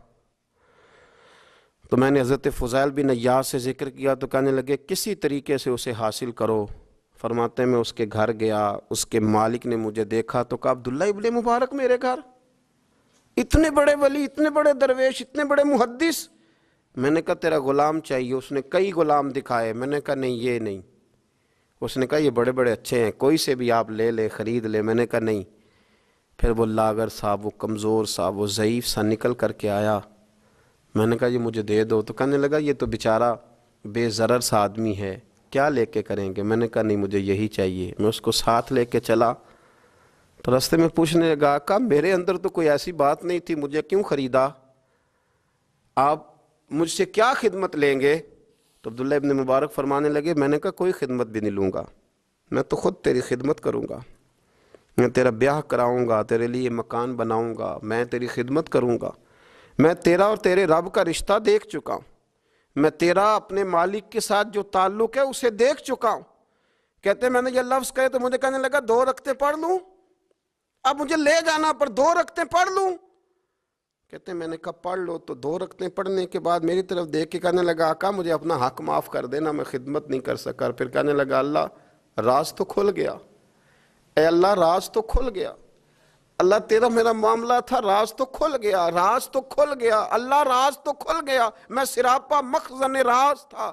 تو میں نے حضرت فضیل بن عیاض سے ذکر کیا تو کہنے لگے کسی طریقے سے اسے حاصل کرو. فرماتے ہیں میں اس کے گھر گیا, اس کے مالک نے مجھے دیکھا تو کہا عبداللہ ابن مبارک میرے گھر, اتنے بڑے ولی, اتنے بڑے درویش, اتنے بڑے محدث. میں نے کہا تیرا غلام چاہیے. اس نے کئی غلام دکھائے, میں نے کہا نہیں یہ نہیں. اس نے کہا یہ بڑے بڑے اچھے ہیں, کوئی سے بھی آپ لے لے, خرید لے. میں نے کہا نہیں. پھر وہ لاغر صاحب, وہ کمزور صاحب, وہ ضعیف سا نکل کر کے آیا. میں نے کہا یہ مجھے دے دو. تو کہنے لگا یہ تو بیچارہ بے ضرر سا آدمی ہے, کیا لے کے کریں گے. میں نے کہا نہیں مجھے یہی چاہیے. میں اس کو ساتھ لے کے چلا تو راستے میں پوچھنے لگا کہ میرے اندر تو کوئی ایسی بات نہیں تھی, مجھے کیوں خریدا, آپ مجھ سے کیا خدمت لیں گے. تو عبداللہ ابن مبارک فرمانے لگے میں نے کہا کوئی خدمت بھی نہیں لوں گا, میں تو خود تیری خدمت کروں گا, میں تیرا بیاہ کراؤں گا, تیرے لیے مکان بناؤں گا, میں تیری خدمت کروں گا. میں تیرا اور تیرے رب کا رشتہ دیکھ چکا ہوں, میں تیرا اپنے مالک کے ساتھ جو تعلق ہے اسے دیکھ چکا ہوں. کہتے ہیں میں نے یہ لفظ کہے تو مجھے کہنے لگا 2 رکعتیں پڑھ لوں, اب مجھے لے جانا پر 2 رکعتیں پڑھ لوں. کہتے ہیں میں نے کہا پڑھ لو. تو 2 رکعتیں پڑھنے کے بعد میری طرف دیکھ کے کہنے لگا آقا مجھے اپنا حق معاف کر دینا, میں خدمت نہیں کر سکا. پھر کہنے لگا اللہ راز تو کھل گیا, اے اللہ راز تو کھل گیا, اللہ تیرا میرا معاملہ تھا, راز تو کھل گیا, راز تو کھل گیا, اللہ راز تو کھل گیا. میں سراپا مخزن راز تھا,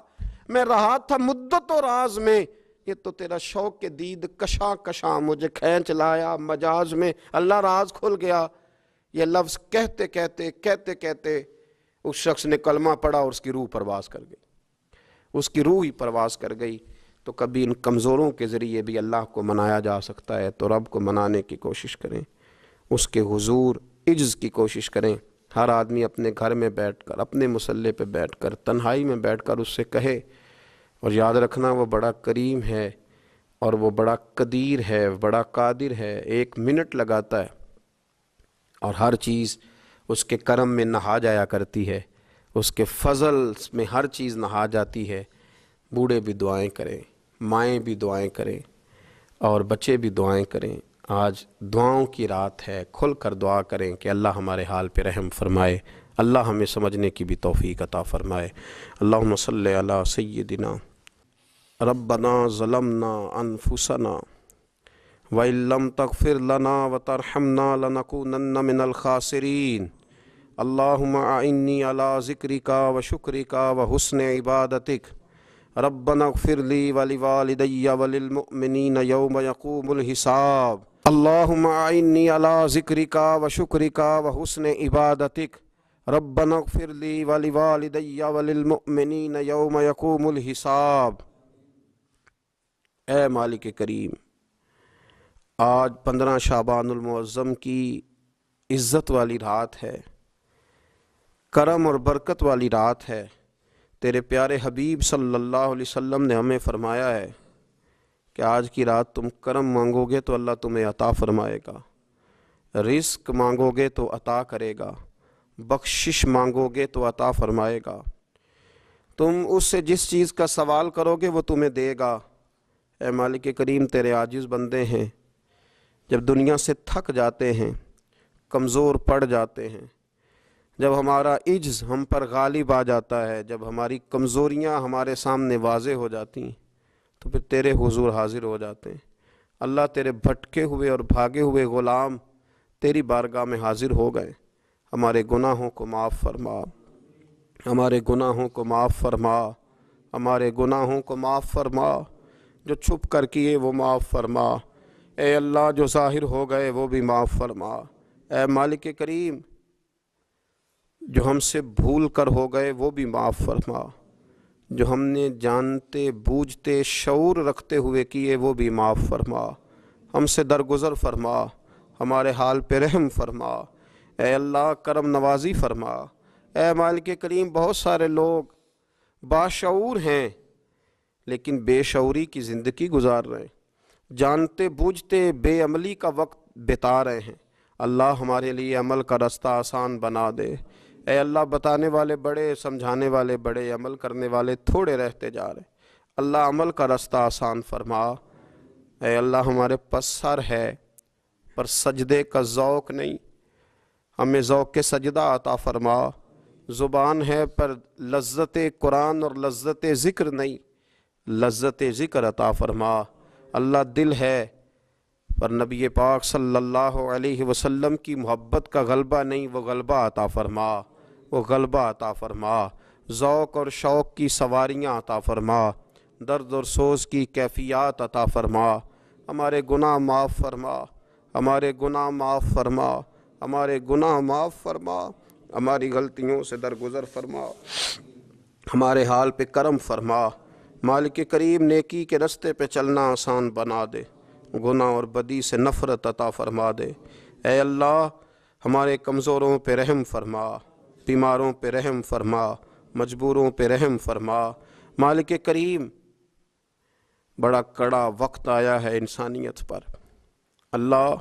میں رہا تھا مدت و راز میں, یہ تو تیرا شوق کے دید کشاں کشاں مجھے کھینچ لایا مجاز میں. اللہ راز کھل گیا. یہ لفظ کہتے کہتے کہتے کہتے اس شخص نے کلمہ پڑھا اور اس کی روح پرواز کر گئی, اس کی روح ہی پرواز کر گئی. تو کبھی ان کمزوروں کے ذریعے بھی اللہ کو منایا جا سکتا ہے, تو رب کو منانے کی کوشش کریں, اس کے حضور عجز کی کوشش کریں. ہر آدمی اپنے گھر میں بیٹھ کر, اپنے مصلے پہ بیٹھ کر, تنہائی میں بیٹھ کر اس سے کہے, اور یاد رکھنا وہ بڑا کریم ہے اور وہ بڑا قدیر ہے, بڑا قادر ہے. 1 منٹ لگاتا ہے اور ہر چیز اس کے کرم میں نہا جایا کرتی ہے, اس کے فضل میں ہر چیز نہا جاتی ہے. بوڑھے بھی دعائیں کریں, مائیں بھی دعائیں کریں, اور بچے بھی دعائیں کریں. آج دعاؤں کی رات ہے, کھل کر دعا کریں کہ اللہ ہمارے حال پہ رحم فرمائے, اللہ ہمیں سمجھنے کی بھی توفیق عطا فرمائے. اللہم صلی علی سیدنا ربنا ظلمنا انفسنا وَإِن لَّمْ تَغْفِرْ لَنَا وَتَرْحَمْنَا لَنَكُونَنَّ مِنَ الْخَاسِرِينَ اللهم أعني على ذكرك وشكرك وحسن عبادتك ربنا اغفر لي ولوالدي وللمؤمنين يوم يقوم الحساب اللهم أعني على ذكرك وشكرك وحسن عبادتك ربنا اغفر لي ولوالدي وللمؤمنين يوم يقوم الحساب۔ اے مالک کریم، آج 15 شعبان المعظم کی عزت والی رات ہے، کرم اور برکت والی رات ہے۔ تیرے پیارے حبیب صلی اللہ علیہ وسلم نے ہمیں فرمایا ہے کہ آج کی رات تم کرم مانگو گے تو اللہ تمہیں عطا فرمائے گا، رزق مانگو گے تو عطا کرے گا، بخشش مانگو گے تو عطا فرمائے گا، تم اس سے جس چیز کا سوال کرو گے وہ تمہیں دے گا۔ اے مالک کریم، تیرے عاجز بندے ہیں، جب دنیا سے تھک جاتے ہیں، کمزور پڑ جاتے ہیں، جب ہمارا عجز ہم پر غالب آ جاتا ہے، جب ہماری کمزوریاں ہمارے سامنے واضح ہو جاتی ہیں، تو پھر تیرے حضور حاضر ہو جاتے ہیں۔ اللہ، تیرے بھٹکے ہوئے اور بھاگے ہوئے غلام تیری بارگاہ میں حاضر ہو گئے۔ ہمارے گناہوں کو معاف فرما، ہمارے گناہوں کو معاف فرما، ہمارے گناہوں کو معاف فرما، جو چھپ کر کیے وہ معاف فرما، اے اللہ جو ظاہر ہو گئے وہ بھی معاف فرما۔ اے مالک کریم، جو ہم سے بھول کر ہو گئے وہ بھی معاف فرما، جو ہم نے جانتے بوجھتے شعور رکھتے ہوئے کیے وہ بھی معاف فرما، ہم سے درگزر فرما، ہمارے حال پہ رحم فرما، اے اللہ کرم نوازی فرما۔ اے مالک کریم، بہت سارے لوگ باشعور ہیں لیکن بے شعوری کی زندگی گزار رہے ہیں، جانتے بوجھتے بے عملی کا وقت بتا رہے ہیں۔ اللہ ہمارے لیے عمل کا رستہ آسان بنا دے۔ اے اللہ، بتانے والے بڑے، سمجھانے والے بڑے، عمل کرنے والے تھوڑے رہتے جا رہے۔ اللہ عمل کا رستہ آسان فرما۔ اے اللہ، ہمارے پاس سر ہے پر سجدے کا ذوق نہیں، ہمیں ذوق کے سجدہ عطا فرما۔ زبان ہے پر لذت قرآن اور لذت ذکر نہیں، لذت ذکر عطا فرما۔ اللہ، دل ہے پر نبی پاک صلی اللہ علیہ وسلم کی محبت کا غلبہ نہیں، وہ غلبہ عطا فرما، وہ غلبہ عطا فرما۔ ذوق اور شوق کی سواریاں عطا فرما، درد اور سوز کی کیفیات عطا فرما۔ ہمارے گناہ معاف فرما، ہمارے گناہ معاف فرما، ہمارے گناہ معاف فرما، ہماری غلطیوں سے درگزر فرما، ہمارے حال پہ کرم فرما۔ مالک کریم، نیکی کے رستے پہ چلنا آسان بنا دے، گناہ اور بدی سے نفرت عطا فرما دے۔ اے اللہ، ہمارے کمزوروں پہ رحم فرما، بیماروں پہ رحم فرما، مجبوروں پہ رحم فرما۔ مالک کریم، بڑا کڑا وقت آیا ہے انسانیت پر۔ اللہ،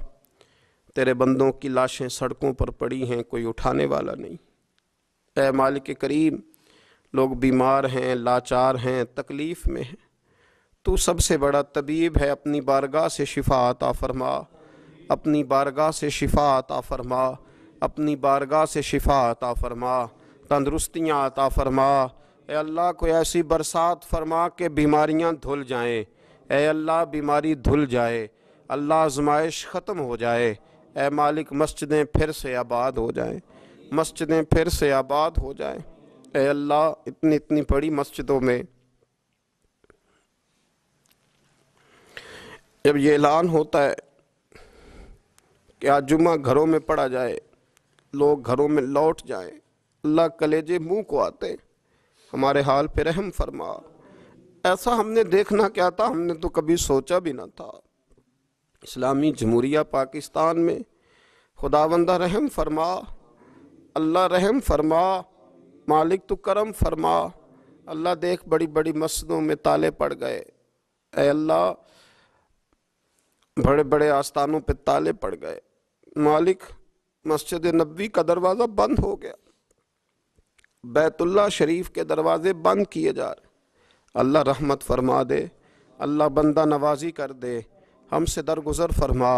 تیرے بندوں کی لاشیں سڑکوں پر پڑی ہیں، کوئی اٹھانے والا نہیں۔ اے مالک کریم، لوگ بیمار ہیں، لاچار ہیں، تکلیف میں ہیں، تو سب سے بڑا طبیب ہے، اپنی بارگاہ سے شفا عطا فرما، اپنی بارگاہ سے شفا عطا فرما، اپنی بارگاہ سے شفا عطا فرما، تندرستیاں عطا فرما۔ اے اللہ، کوئی ایسی برسات فرما کہ بیماریاں دھل جائیں، اے اللہ بیماری دھل جائے، اللہ آزمائش ختم ہو جائے۔ اے مالک، مسجدیں پھر سے آباد ہو جائیں، مسجدیں پھر سے آباد ہو جائیں۔ اے اللہ، اتنی بڑی مسجدوں میں جب یہ اعلان ہوتا ہے کہ آج جمعہ گھروں میں پڑھا جائے، لوگ گھروں میں لوٹ جائیں، اللہ کلیجے منہ کو آتے، ہمارے حال پہ رحم فرما۔ ایسا ہم نے دیکھنا کیا تھا، ہم نے تو کبھی سوچا بھی نہ تھا۔ اسلامی جمہوریہ پاکستان میں خداوندہ رحم فرما، اللہ رحم فرما، مالک تو کرم فرما۔ اللہ دیکھ، بڑی بڑی مسجدوں میں تالے پڑ گئے، اے اللہ بڑے بڑے آستانوں پہ تالے پڑ گئے، مالک مسجد نبوی کا دروازہ بند ہو گیا، بیت اللہ شریف کے دروازے بند کیے جا رہے۔ اللہ رحمت فرما دے، اللہ بندہ نوازی کر دے، ہم سے درگزر فرما،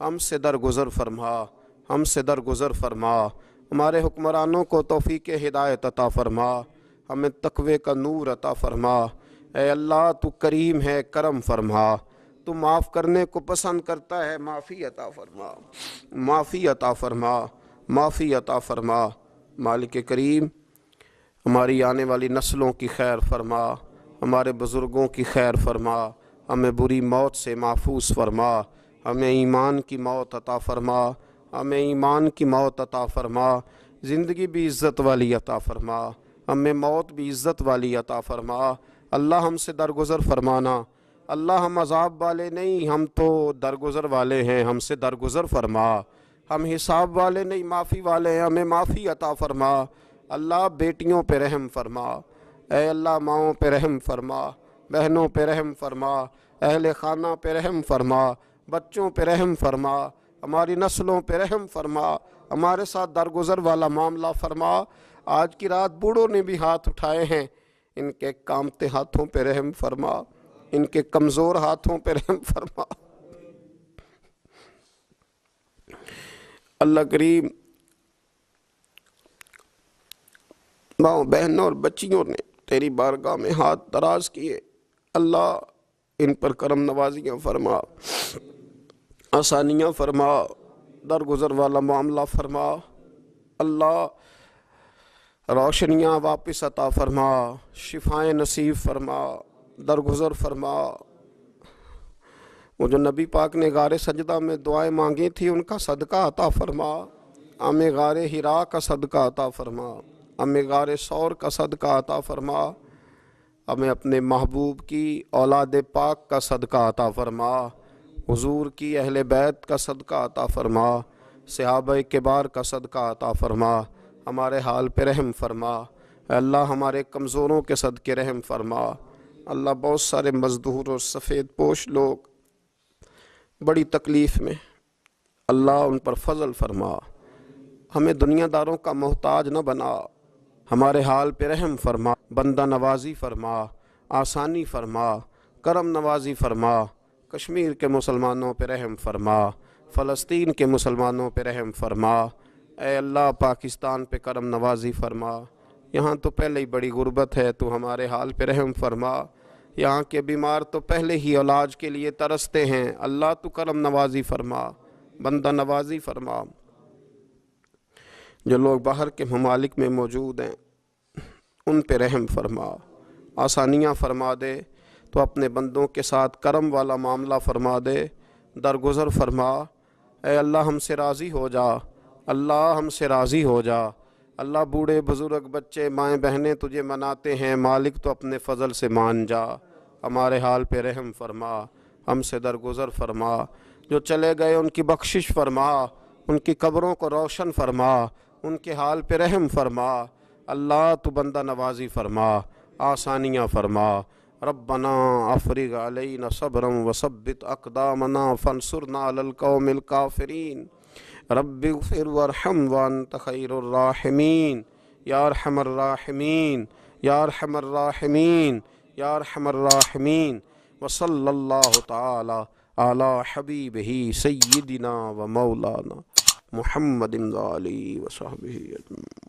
ہم سے درگزر فرما، ہم سے درگزر فرما۔ ہمارے حکمرانوں کو توفیق ہدایت عطا فرما، ہمیں تقوی کا نور عطا فرما۔ اے اللہ، تو کریم ہے، کرم فرما، تو معاف کرنے کو پسند کرتا ہے، معافی عطا فرما، معافی عطا فرما، معافی عطا فرما۔ مالک کریم ہماری آنے والی نسلوں کی خیر فرما، ہمارے بزرگوں کی خیر فرما، ہمیں بری موت سے محفوظ فرما، ہمیں ایمان کی موت عطا فرما، ہمیں ایمان کی موت عطا فرما، زندگی بھی عزت والی عطا فرما، ہمیں موت بھی عزت والی عطا فرما۔ اللہ ہم سے درگزر فرمانا، اللہ ہم عذاب والے نہیں، ہم تو درگزر والے ہیں، ہم سے درگزر فرما۔ ہم حساب والے نہیں، معافی والے ہیں، ہمیں معافی عطا فرما۔ اللہ بیٹیوں پہ رحم فرما، اے اللہ ماؤں پہ رحم فرما، بہنوں پہ رحم فرما، اہل خانہ پہ رحم فرما، بچوں پہ رحم فرما، ہماری نسلوں پہ رحم فرما، ہمارے ساتھ درگزر والا معاملہ فرما۔ آج کی رات بوڑھوں نے بھی ہاتھ اٹھائے ہیں، ان کے کامتے ہاتھوں پہ رحم فرما، ان کے کمزور ہاتھوں پہ رحم فرما۔ اللہ کریم ماؤں بہنوں اور بچیوں نے تیری بارگاہ میں ہاتھ دراز کیے، اللہ ان پر کرم نوازیاں فرما، آسانیاں فرما، درگزر والا معاملہ فرما، اللہ روشنیاں واپس عطا فرما، شفائیں نصیب فرما، درگزر فرما۔ وہ جو نبی پاک نے غار سجدہ میں دعائیں مانگی تھی ان کا صدقہ عطا فرما، ہمیں غار حرا کا صدقہ عطا فرما، ہمیں غار ثور کا صدقہ عطا فرما، ہمیں اپنے محبوب کی اولاد پاک کا صدقہ عطا فرما، حضور کی اہل بیت کا صدقہ عطا فرما، صحابہ کبار کا صدقہ عطا فرما، ہمارے حال پہ رحم فرما، اے اللہ ہمارے کمزوروں کے صدقے رحم فرما۔ اللہ بہت سارے مزدور اور سفید پوش لوگ بڑی تکلیف میں، اللہ ان پر فضل فرما، ہمیں دنیا داروں کا محتاج نہ بنا، ہمارے حال پہ رحم فرما، بندہ نوازی فرما، آسانی فرما، کرم نوازی فرما، کشمیر کے مسلمانوں پہ رحم فرما، فلسطین کے مسلمانوں پہ رحم فرما، اے اللہ پاکستان پہ کرم نوازی فرما، یہاں تو پہلے ہی بڑی غربت ہے، تو ہمارے حال پہ رحم فرما، یہاں کے بیمار تو پہلے ہی علاج کے لیے ترستے ہیں، اللہ تو کرم نوازی فرما، بندہ نوازی فرما۔ جو لوگ باہر کے ممالک میں موجود ہیں ان پہ رحم فرما، آسانیاں فرما دے، تو اپنے بندوں کے ساتھ کرم والا معاملہ فرما دے، درگزر فرما۔ اے اللہ ہم سے راضی ہو جا، اللہ ہم سے راضی ہو جا، اللہ بوڑھے بزرگ بچے مائیں بہنیں تجھے مناتے ہیں، مالک تو اپنے فضل سے مان جا، ہمارے حال پہ رحم فرما، ہم سے درگزر فرما، جو چلے گئے ان کی بخشش فرما، ان کی قبروں کو روشن فرما، ان کے حال پہ رحم فرما، اللہ تو بندہ نوازی فرما، آسانیاں فرما۔ ربنا افرغ علینا صبرا وثبت اقدامنا فانصرنا علی القوم الکافرین رب اغفر وارحم وانت خیر الراحمین یا ارحم الراحمین یا ارحم الراحمین یا ارحم الراحمین وصلی اللہ تعالی علی حبیبہ سیدنا و مولانا محمد علیہ وصحبہ اجمعین۔